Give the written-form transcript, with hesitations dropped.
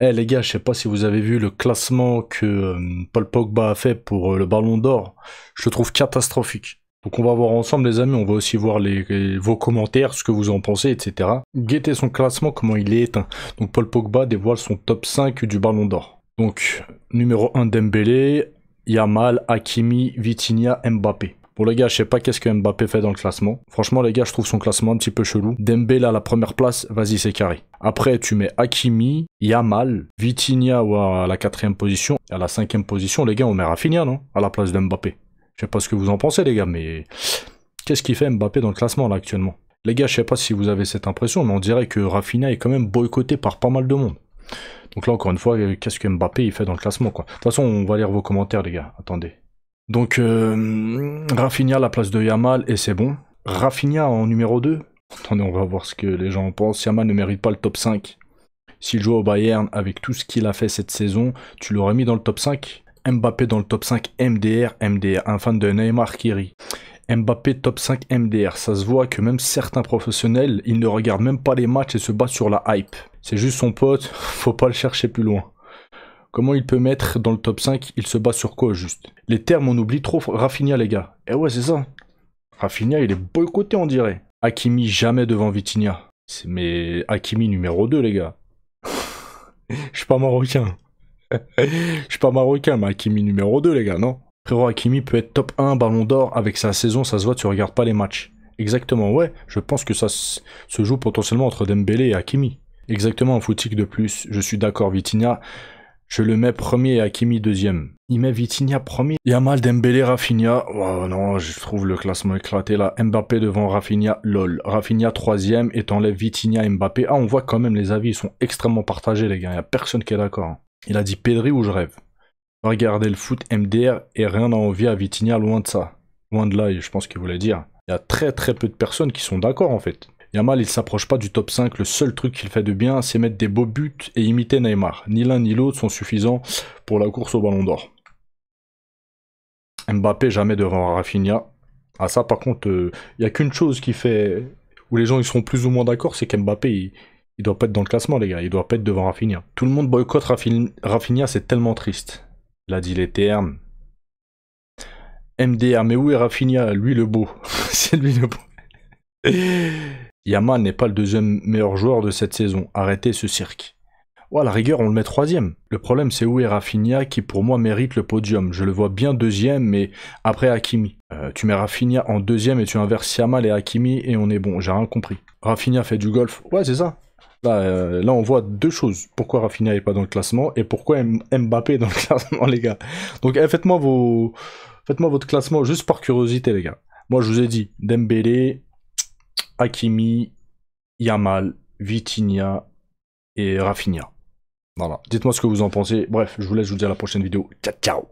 Eh les gars, je sais pas si vous avez vu le classement que Paul Pogba a fait pour le Ballon d'Or. Je le trouve catastrophique. Donc on va voir ensemble les amis, on va aussi voir vos commentaires, ce que vous en pensez, etc. Guettez son classement, comment il est éteint. Donc Paul Pogba dévoile son top 5 du Ballon d'Or. Donc numéro 1 Dembélé, Yamal, Hakimi, Vitinha, Mbappé. Bon les gars, je sais pas qu'est-ce que Mbappé fait dans le classement. Franchement les gars, je trouve son classement un petit peu chelou. Dembélé à la première place, vas-y c'est carré. Après tu mets Hakimi, Yamal, Vitinha à la 4ème position. Et à la 5ème position les gars, on met Rafinha non? À la place de Mbappé. Je sais pas ce que vous en pensez les gars, mais qu'est-ce qu'il fait Mbappé dans le classement là actuellement? Les gars, je sais pas si vous avez cette impression, mais on dirait que Rafinha est quand même boycotté par pas mal de monde. Donc là encore une fois, qu'est-ce que Mbappé il fait dans le classement quoi? De toute façon, on va lire vos commentaires les gars, attendez. Donc, Rafinha à la place de Yamal, et c'est bon. Rafinha en numéro 2. Attendez, on va voir ce que les gens en pensent. Yamal ne mérite pas le top 5. S'il joue au Bayern, avec tout ce qu'il a fait cette saison, tu l'aurais mis dans le top 5. Mbappé dans le top 5, MDR, un fan de Neymar qui rit. Mbappé top 5 MDR, ça se voit que même certains professionnels, ils ne regardent même pas les matchs et se battent sur la hype. C'est juste son pote, faut pas le chercher plus loin. Comment il peut mettre dans le top 5? Il se bat sur quoi juste? Les termes, on oublie trop Rafinha, les gars. Eh ouais, c'est ça. Rafinha, il est boycotté, on dirait. Hakimi, jamais devant Vitinha. Mais Hakimi numéro 2, les gars. Je suis pas marocain. Je suis pas marocain, mais Hakimi numéro 2, les gars, non? Frérot, Hakimi peut être top 1 Ballon d'Or avec sa saison, ça se voit, tu regardes pas les matchs. Exactement, ouais. Je pense que ça se joue potentiellement entre Dembélé et Hakimi. Exactement, un footique de plus. Je suis d'accord, Vitinha. Je le mets premier et Hakimi deuxième. Il met Vitinha premier. Yamal, Dembélé, Rafinha. Oh non, je trouve le classement éclaté là. Mbappé devant Rafinha, lol. Rafinha troisième et t'enlèves Vitinha, Mbappé. Ah, on voit quand même les avis, ils sont extrêmement partagés les gars. Il n'y a personne qui est d'accord. Hein. Il a dit Pedri ou je rêve. Regardez le foot MDR et rien à envier à Vitinha, loin de ça. Loin de là, je pense qu'il voulait dire. Il y a très peu de personnes qui sont d'accord en fait. Yamal, il s'approche pas du top 5, le seul truc qu'il fait de bien, c'est mettre des beaux buts et imiter Neymar. Ni l'un ni l'autre sont suffisants pour la course au Ballon d'Or. Mbappé, jamais devant Rafinha. Ah ça, par contre, il y a qu'une chose qui fait... où les gens ils seront plus ou moins d'accord, c'est qu'Mbappé, il doit pas être dans le classement, les gars. Il doit pas être devant Rafinha. Tout le monde boycotte Rafinha, c'est tellement triste. Il a dit les termes. MDR, mais où est Rafinha? Lui le beau. C'est lui le beau. Yamal n'est pas le deuxième meilleur joueur de cette saison. Arrêtez ce cirque. Ouais, à la rigueur, on le met troisième. Le problème, c'est où est Rafinha qui, pour moi, mérite le podium. Je le vois bien deuxième, mais après Hakimi. Tu mets Rafinha en deuxième et tu inverses Yamal et Hakimi et on est bon. J'ai rien compris. Rafinha fait du golf. Ouais, c'est ça. Là, on voit deux choses. Pourquoi Rafinha n'est pas dans le classement et pourquoi Mbappé est dans le classement, les gars. Donc, faites-moi votre classement juste par curiosité, les gars. Moi, je vous ai dit Dembélé, Hakimi, Yamal, Vitinha et Rafinha. Voilà. Dites-moi ce que vous en pensez. Bref, je vous laisse, je vous dis à la prochaine vidéo. Ciao, ciao.